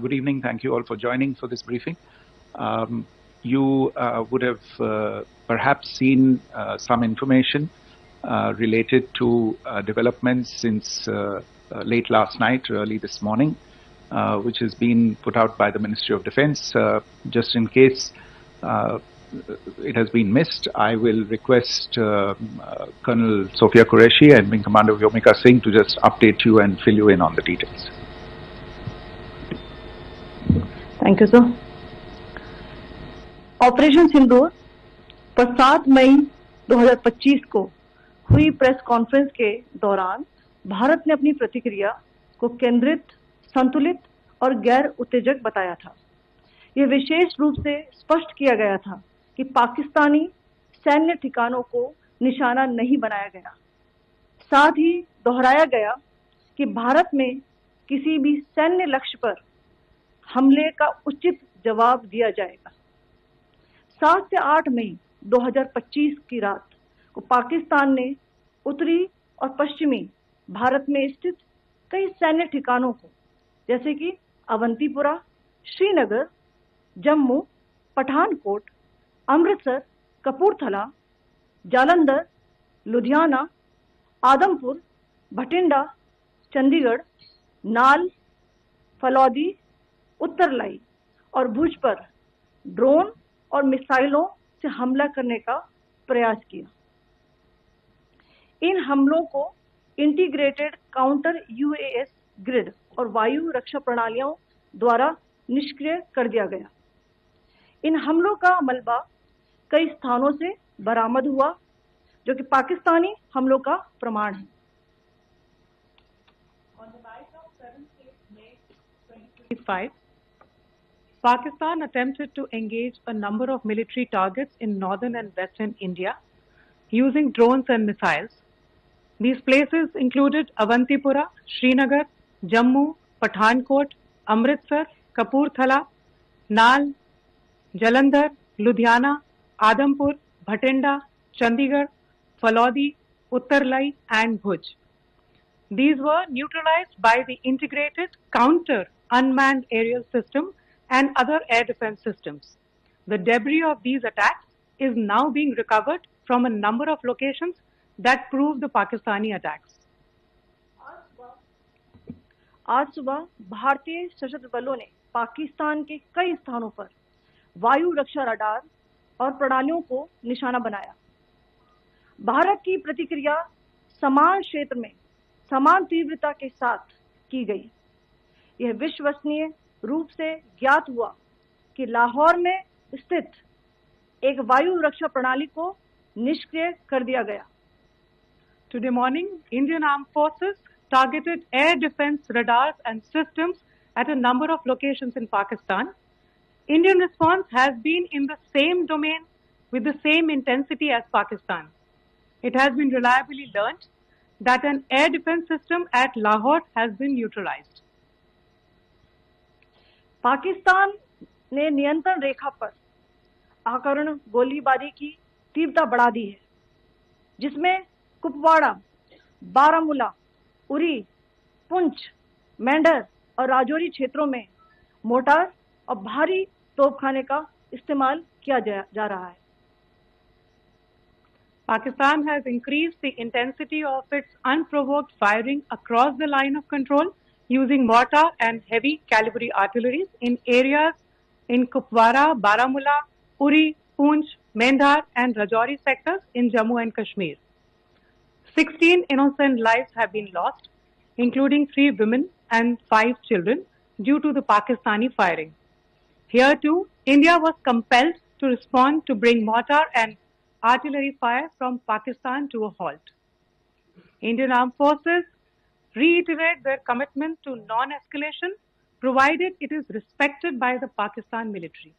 Good evening. Thank you all for joining for this briefing. You would have perhaps seen some information related to developments since late last night, early this morning, which has been put out by the Ministry of Defense. Just in case it has been missed, I will request Colonel Sophia Qureshi and Wing Commander Vyomika Singh to just update you and fill you in on the details. Thank you sir. Operation Sindoor पर 7 मई 2025 को हुई press conference के दौरान भारत ने अपनी प्रतिक्रिया को केंद्रित, संतुलित और गैर उत्तेजक बताया था। यह विशेष रूप से स्पष्ट किया गया था कि पाकिस्तानी सैन्य ठिकानों को निशाना नहीं बनाया गया। साथ ही दोहराया गया कि भारत में किसी भी सैन्य लक्ष्य पर हमले का उचित जवाब दिया जाएगा। 7 से 8 मई 2025 की रात को पाकिस्तान ने उत्तरी और पश्चिमी भारत में स्थित कई सैन्य ठिकानों को, जैसे कि अवंतीपुरा, श्रीनगर, जम्मू, पठानकोट, अमृतसर, कपूरथला, जालंधर, लुधियाना, आदमपुर, भटिंडा, चंडीगढ़, नाल, फलौदी, उत्तरलाई और भुज पर ड्रोन और मिसाइलों से हमला करने का प्रयास किया। इन हमलों को इंटीग्रेटेड काउंटर यूएस ग्रिड और वायु रक्षा प्रणालियों द्वारा निष्क्रिय कर दिया गया। इन हमलों का मलबा कई स्थानों से बरामद हुआ, जो कि पाकिस्तानी हमलों का प्रमाण है। On the night of 7th May 2025, Pakistan attempted to engage a number of military targets in northern and western India using drones and missiles. These places included Avantipura, Srinagar, Jammu, Pathankot, Amritsar, Kapurthala, Nal, Jalandhar, Ludhiana, Adampur, Bhatinda, Chandigarh, Falodi, Uttarlai and Bhuj. These were neutralized by the integrated counter unmanned aerial system and other air defense systems. The debris of these attacks is now being recovered from a number of locations that prove the Pakistani attacks. आज सुबह भारतीय सशस्त्र बलों ने पाकिस्तान के कई स्थानों पर वायु रक्षा रडार और प्रणालियों को निशाना बनाया। भारत की प्रतिक्रिया समान क्षेत्र में समान तीव्रता के साथ की गई। यह विश्वसनीय रूप से ज्ञात हुआ कि लाहौर में स्थित एक वायु रक्षा प्रणाली को निष्क्रिय कर दिया गया। Today morning, Indian Armed Forces targeted air defense radars and systems at a number of locations in Pakistan. Indian response has been in the same domain with the same intensity as Pakistan. It has been reliably learnt that an air defense system at Lahore has been neutralized. Pakistan ने नियंत्रण रेखा पर आकरण गोलीबारी की तीव्रता बढ़ा दी है, जिसमें कुपवाड़ा, बारामूला, उरी, पुंछ, मेंढर और राजौरी क्षेत्रों में मोर्टार और भारी तोपखाने का इस्तेमाल किया जा रहा है। Pakistan has increased the intensity of its unprovoked firing across the line of control using mortar and heavy calibre artilleries in areas in Kupwara, Baramulla, Uri, Poonch, Mendhar and Rajouri sectors in Jammu and Kashmir. 16 innocent lives have been lost, including 3 women and 5 children, due to the Pakistani firing. Here too, India was compelled to respond to bring mortar and artillery fire from Pakistan to a halt. Indian Armed Forces reiterate their commitment to non-escalation, provided it is respected by the Pakistan military.